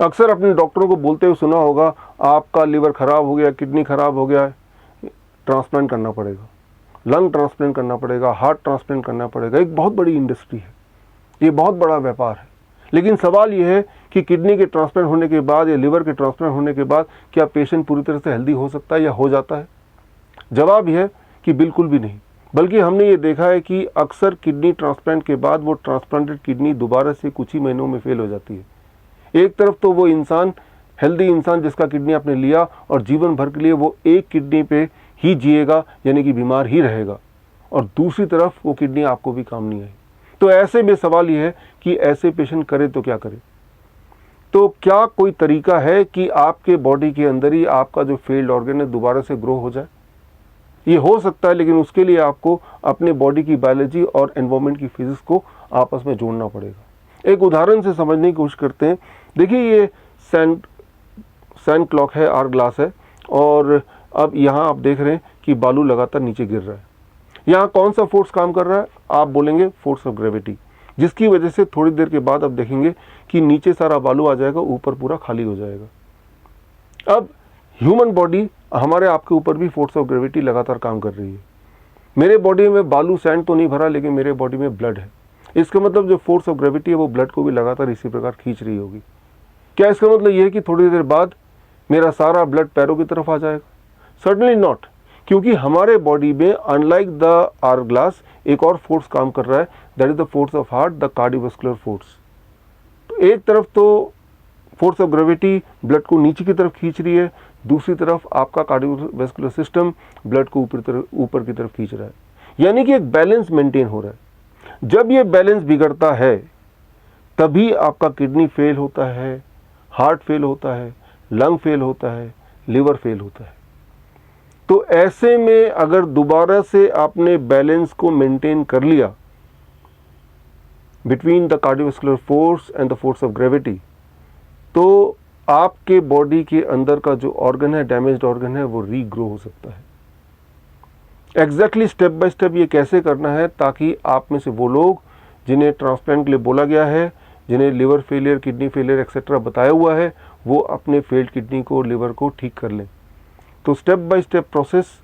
अक्सर अपने डॉक्टरों को बोलते हुए सुना होगा, आपका लिवर ख़राब हो गया, किडनी ख़राब हो गया, ट्रांसप्लांट करना पड़ेगा, लंग ट्रांसप्लांट करना पड़ेगा, हार्ट ट्रांसप्लांट करना पड़ेगा। एक बहुत बड़ी इंडस्ट्री है, ये बहुत बड़ा व्यापार है। लेकिन सवाल ये है कि किडनी के ट्रांसप्लांट होने के बाद या लिवर के ट्रांसप्लांट होने के बाद क्या पेशेंट पूरी तरह से हेल्दी हो सकता है या हो जाता है? जवाब यह है कि बिल्कुल भी नहीं। बल्कि हमने ये देखा है कि अक्सर किडनी ट्रांसप्लांट के बाद वो ट्रांसप्लांटेड किडनी दोबारा से कुछ ही महीनों में फेल हो जाती है। एक तरफ तो वो इंसान, हेल्दी इंसान जिसका किडनी आपने लिया और जीवन भर के लिए वो एक किडनी पे ही जिएगा, यानी कि बीमार ही रहेगा, और दूसरी तरफ वो किडनी आपको भी काम नहीं आई। तो ऐसे में सवाल ये है कि ऐसे पेशेंट करे तो क्या करे? तो क्या कोई तरीका है कि आपके बॉडी के अंदर ही आपका जो फेल्ड ऑर्गन है दोबारा से ग्रो हो जाए? ये हो सकता है, लेकिन उसके लिए आपको अपने बॉडी की बायोलॉजी और एनवायरनमेंट की फिजिक्स को आपस में जोड़ना पड़ेगा। एक उदाहरण से समझने की कोशिश करते हैं। देखिए, ये सैंड क्लॉक है, आवर ग्लास है, और अब यहाँ आप देख रहे हैं कि बालू लगातार नीचे गिर रहा है। यहाँ कौन सा फोर्स काम कर रहा है? आप बोलेंगे फोर्स ऑफ ग्रेविटी, जिसकी वजह से थोड़ी देर के बाद आप देखेंगे कि नीचे सारा बालू आ जाएगा, ऊपर पूरा खाली हो जाएगा। अब ह्यूमन बॉडी, हमारे आपके ऊपर भी फोर्स ऑफ ग्रेविटी लगातार काम कर रही है। मेरे बॉडी में बालू सैंड तो नहीं भरा, लेकिन मेरे बॉडी में ब्लड है। इसका मतलब जो फोर्स ऑफ ग्रेविटी है वो ब्लड को भी लगातार इसी प्रकार खींच रही होगी। क्या इसका मतलब ये है कि थोड़ी देर बाद मेरा सारा ब्लड पैरों की तरफ आ जाएगा? सर्टनली नॉट, क्योंकि हमारे बॉडी में अनलाइक द आवर ग्लास एक और फोर्स काम कर रहा है, that is the force of heart, the cardiovascular force. तो एक तरफ तो फोर्स ऑफ ग्रेविटी ब्लड को नीचे की तरफ खींच रही है, दूसरी तरफ आपका कार्डियोवास्कुलर सिस्टम ब्लड को ऊपर की तरफ खींच रहा है, यानी कि एक बैलेंस मेंटेन हो रहा है। जब ये बैलेंस बिगड़ता है तभी आपका किडनी फेल होता है, हार्ट फेल होता है, लंग फेल होता है, लिवर फेल होता है। तो ऐसे में अगर दोबारा से आपने बैलेंस को मेंटेन कर लिया between the cardiovascular force and the force of gravity, तो आपके बॉडी के अंदर का जो ऑर्गन है, डैमेज्ड ऑर्गन है, वो रीग्रो हो सकता है। एग्जैक्टली स्टेप बाय स्टेप ये कैसे करना है, ताकि आप में से वो लोग जिन्हें ट्रांसप्लांट के लिए बोला गया है, जिन्हें liver failure, kidney failure etcetera बताया हुआ है, वो अपने फेल्ड किडनी को, लिवर को ठीक कर लें। तो स्टेप बाय स्टेप प्रोसेस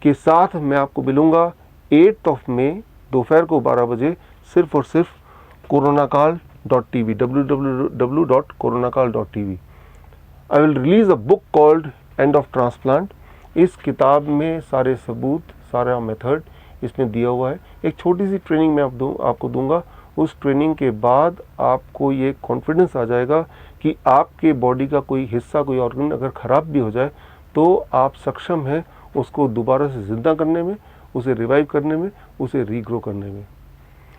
के साथ मैं आपको मिलूंगा 8 मई दोपहर को 12 बजे, सिर्फ और सिर्फ coronakaal.tv, www.coronakaal.tv। I will release a book called end of transplant. इस किताब में सारे सबूत, सारा मेथड इसमें दिया हुआ है। एक छोटी सी ट्रेनिंग मैं आपको दूंगा। उस ट्रेनिंग के बाद आपको ये कॉन्फिडेंस आ जाएगा कि आपके बॉडी का कोई हिस्सा, कोई ऑर्गन अगर ख़राब भी हो जाए तो आप सक्षम हैं उसको दोबारा से ज़िंदा करने में, उसे रिवाइव करने में, उसे रीग्रो करने में।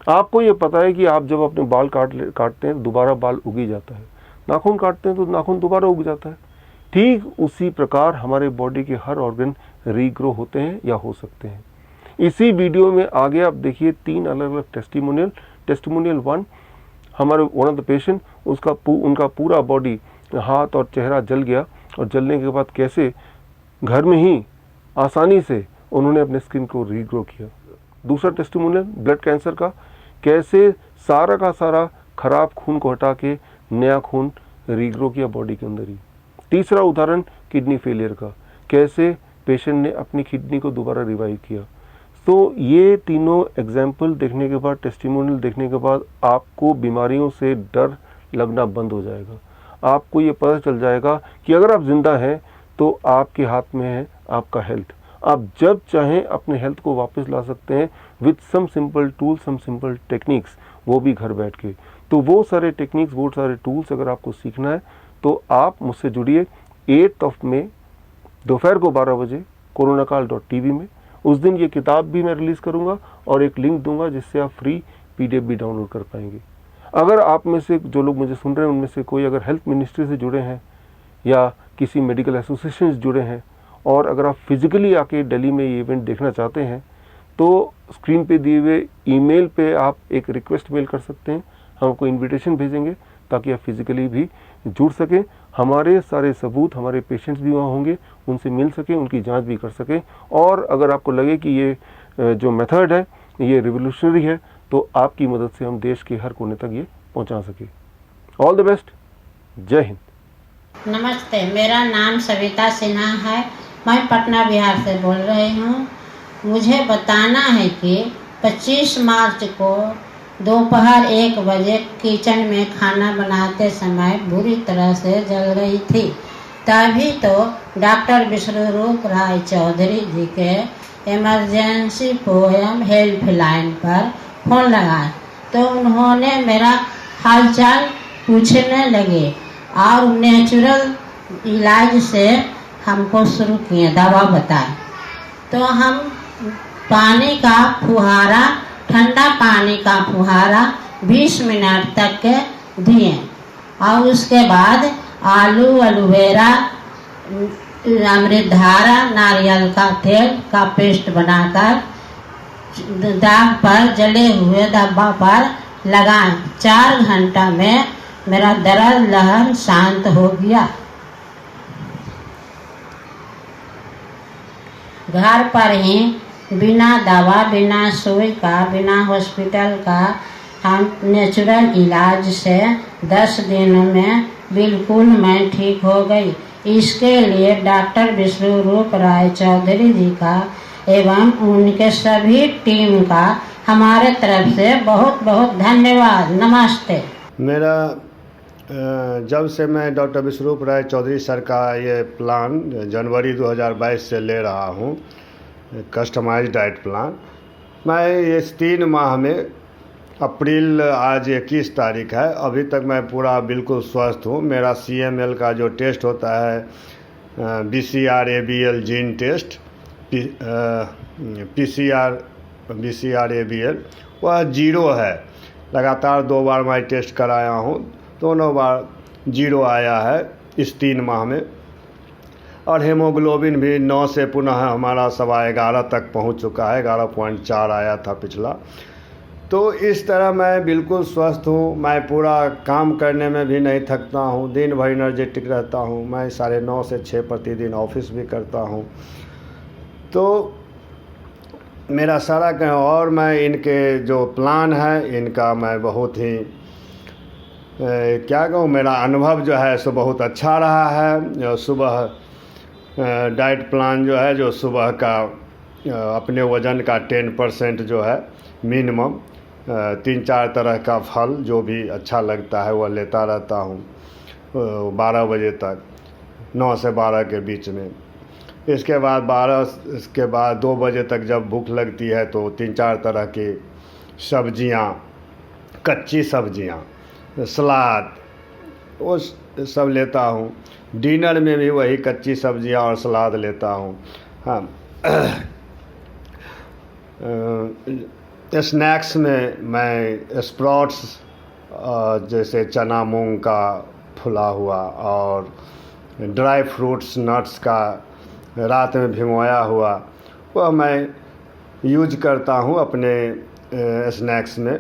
आपको ये पता है कि आप जब अपने बाल काटते हैं दोबारा बाल उग ही जाता है, नाखून काटते हैं तो नाखून दोबारा उग जाता है। ठीक उसी प्रकार हमारे बॉडी के हर ऑर्गन रीग्रो होते हैं या हो सकते हैं। इसी वीडियो में आगे आप देखिए 3 अलग अलग टेस्टिमोनियल। टेस्टिमोनियल 1, हमारे वन ऑफ द पेशेंट, उनका पूरा बॉडी, हाथ और चेहरा जल गया, और जलने के बाद कैसे घर में ही आसानी से उन्होंने अपने स्किन को रीग्रो किया। दूसरा टेस्टिमोनियल ब्लड कैंसर का, कैसे सारा का सारा खराब खून को हटा के नया खून रीग्रो किया बॉडी के अंदर ही। तीसरा उदाहरण किडनी फेलियर का, कैसे पेशेंट ने अपनी किडनी को दोबारा रिवाइव किया। तो ये तीनों एग्जाम्पल देखने के बाद, टेस्टिमोनियल देखने के बाद आपको बीमारियों से डर लगना बंद हो जाएगा। आपको ये पता चल जाएगा कि अगर आप जिंदा हैं तो आपके हाथ में है आपका हेल्थ। आप जब चाहें अपने हेल्थ को वापस ला सकते हैं with some simple tools, some simple techniques, वो भी घर बैठ के। तो वो सारे टेक्निक्स, वो सारे टूल्स अगर आपको सीखना है तो आप मुझसे जुड़िए 8 मई दोपहर को 12 बजे coronakaal.tv में। उस दिन ये किताब भी मैं रिलीज़ करूँगा और एक लिंक दूंगा जिससे आप फ्री PDF भी डाउनलोड कर पाएंगे। अगर आप में से जो लोग मुझे सुन रहे हैं उनमें से कोई अगर हेल्थ मिनिस्ट्री से जुड़े हैं या किसी मेडिकल एसोसिएशन से जुड़े हैं, और अगर आप फिजिकली आके दिल्ली में ये इवेंट देखना चाहते हैं, तो स्क्रीन पे दिए हुए ईमेल पे आप एक रिक्वेस्ट मेल कर सकते हैं। हम आपको इन्विटेशन भेजेंगे ताकि आप फिजिकली भी जुड़ सकें। हमारे सारे सबूत, हमारे पेशेंट्स भी वहाँ होंगे, उनसे मिल सकें, उनकी जांच भी कर सकें। और अगर आपको लगे कि ये जो मेथड है ये रिवोल्यूशनरी है, तो आपकी मदद से हम देश के हर कोने तक ये पहुँचा सकें। All the best. जय हिंद। नमस्ते, मेरा नाम सविता सिन्हा है। मैं पटना बिहार से बोल रही हूँ। मुझे बताना है कि 25 मार्च को दोपहर 1 बजे किचन में खाना बनाते समय बुरी तरह से जल रही थी। तभी तो डॉक्टर विश्वरूप राय चौधरी जी के इमरजेंसी पोएम हेल्पलाइन पर फ़ोन लगाया तो उन्होंने मेरा हालचाल पूछने लगे और नेचुरल इलाज से हमको शुरू किए, दवा बताए। तो हम पानी का फुहारा, ठंडा पानी का फुहारा 20 मिनट तक के दिए और उसके बाद आलू एलोवेरा अमृतधारा नारियल का तेल का पेस्ट बनाकर दाग पर, जले हुए धब्बा पर लगाएं। 4 घंटा में मेरा दर्द लहर शांत हो गया। घर पर ही बिना दवा, बिना सुई का, बिना हॉस्पिटल का हम नेचुरल इलाज से 10 दिनों में बिल्कुल मैं ठीक हो गई। इसके लिए डॉक्टर विश्वरूप राय चौधरी जी का एवं उनके सभी टीम का हमारे तरफ से बहुत बहुत धन्यवाद। नमस्ते। मेरा जब से मैं डॉक्टर विश्वरूप राय चौधरी सर का ये प्लान जनवरी 2022 से ले रहा हूँ, कस्टमाइज्ड डाइट प्लान, मैं इस 3 माह में, अप्रैल आज 21 तारीख है, अभी तक मैं पूरा बिल्कुल स्वस्थ हूँ। मेरा CML का जो टेस्ट होता है, BCR-ABL जीन टेस्ट, BCR-ABL, वह 0 है। लगातार 2 बार मैं टेस्ट कराया हूँ, दोनों बार 0 आया है इस 3 माह में। और हेमोग्लोबिन भी 9 से पुनः हमारा 11.25 तक पहुँच चुका है, 11.4 आया था पिछला। तो इस तरह मैं बिल्कुल स्वस्थ हूँ। मैं पूरा काम करने में भी नहीं थकता हूँ, दिन भर एनर्जेटिक रहता हूँ। मैं 9:30 से 6 प्रतिदिन ऑफिस भी करता हूँ। तो मेरा सारा और मैं इनके जो प्लान है इनका मैं बहुत ही क्या कहूँ, मेरा अनुभव जो है सो बहुत अच्छा रहा है। सुबह डाइट प्लान जो है, जो सुबह का अपने वज़न का 10% जो है मिनिमम, 3-4 तरह का फल जो भी अच्छा लगता है वह लेता रहता हूँ 12 बजे तक, 9 से 12 के बीच में। इसके बाद 2 बजे तक जब भूख लगती है तो 3-4 तरह की सब्जियाँ, कच्ची सब्जियाँ, सलाद, वो सब लेता हूँ। डिनर में भी वही कच्ची सब्जियाँ और सलाद लेता हूँ। हाँ, स्नैक्स में मैं स्प्राउट्स जैसे चना मूंग का फुला हुआ और ड्राई फ्रूट्स नट्स का रात में भिगोया हुआ, वह मैं यूज करता हूँ अपने स्नैक्स में,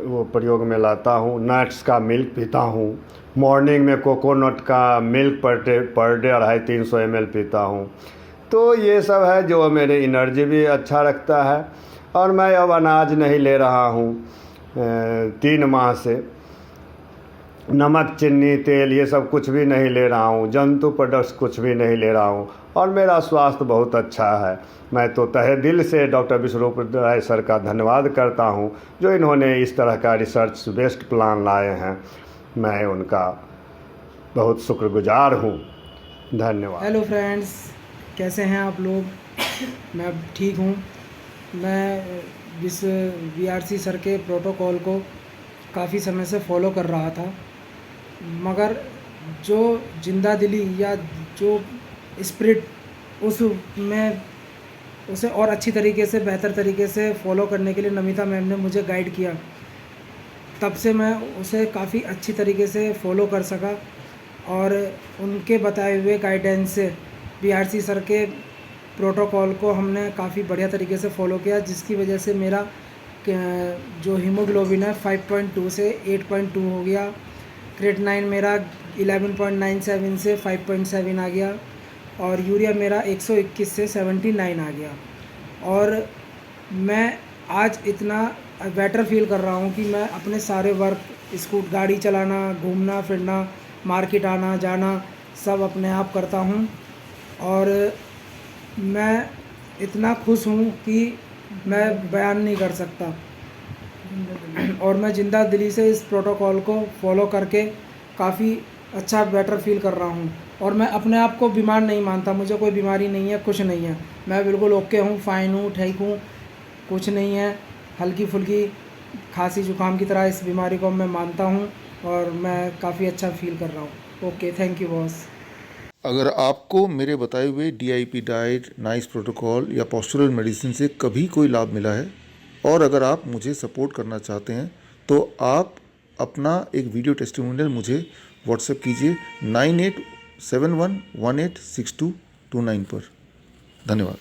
वो प्रयोग में लाता हूँ। नट्स का मिल्क पीता हूँ। मॉर्निंग में कोकोनट का मिल्क पर डे 250-300 ml पीता हूँ। तो ये सब है जो मेरे एनर्जी भी अच्छा रखता है। और मैं अब अनाज नहीं ले रहा हूँ 3 माह से, नमक, चीनी, तेल ये सब कुछ भी नहीं ले रहा हूँ, जंतु प्रोडक्ट्स कुछ भी नहीं ले रहा हूँ और मेरा स्वास्थ्य बहुत अच्छा है। मैं तो तहे दिल से डॉक्टर विश्वरूप राय सर का धन्यवाद करता हूँ जो इन्होंने इस तरह का रिसर्च बेस्ड प्लान लाए हैं। मैं उनका बहुत शुक्रगुजार हूँ। धन्यवाद। हेलो फ्रेंड्स, कैसे हैं आप लोग? मैं ठीक हूँ। मैं इस VRC सर के प्रोटोकॉल को काफ़ी समय से फॉलो कर रहा था, मगर जो जिंदा दिली या जो स्पिरिट उसमें उसे और अच्छी तरीके से, बेहतर तरीके से फॉलो करने के लिए नमिता मैम ने मुझे गाइड किया। तब से मैं उसे काफ़ी अच्छी तरीके से फॉलो कर सका और उनके बताए हुए गाइडेंस से VRC सर के प्रोटोकॉल को हमने काफ़ी बढ़िया तरीके से फॉलो किया, जिसकी वजह से मेरा जो हीमोग्लोबिन है 5.2 से 8.2 हो गया। क्रेटिनाइन मेरा 11.97 से 5.7 आ गया और यूरिया मेरा 121 से 79 आ गया। और मैं आज इतना बेटर फील कर रहा हूँ कि मैं अपने सारे वर्क, गाड़ी चलाना, घूमना फिरना मार्केट आना जाना सब अपने आप करता हूँ। और मैं इतना खुश हूँ कि मैं बयान नहीं कर सकता। और मैं ज़िंदा दिली से इस प्रोटोकॉल को फॉलो करके काफ़ी अच्छा बेटर फील कर रहा हूँ। और मैं अपने आप को बीमार नहीं मानता, मुझे कोई बीमारी नहीं है, कुछ नहीं है, मैं बिल्कुल ओके हूँ, फ़ाइन हूँ, ठीक हूँ, कुछ नहीं है। हल्की फुल्की खांसी जुकाम की तरह इस बीमारी को मैं मानता हूँ और मैं काफ़ी अच्छा फील कर रहा हूँ। Okay, thank you boss. अगर आपको मेरे बताए हुए DIP डाइट, नाइस प्रोटोकॉल या पोस्चरल मेडिसिन से कभी कोई लाभ मिला है और अगर आप मुझे सपोर्ट करना चाहते हैं तो आप अपना एक वीडियो टेस्टिमोनियल मुझे व्हाट्सएप कीजिए 9871186229 पर। धन्यवाद।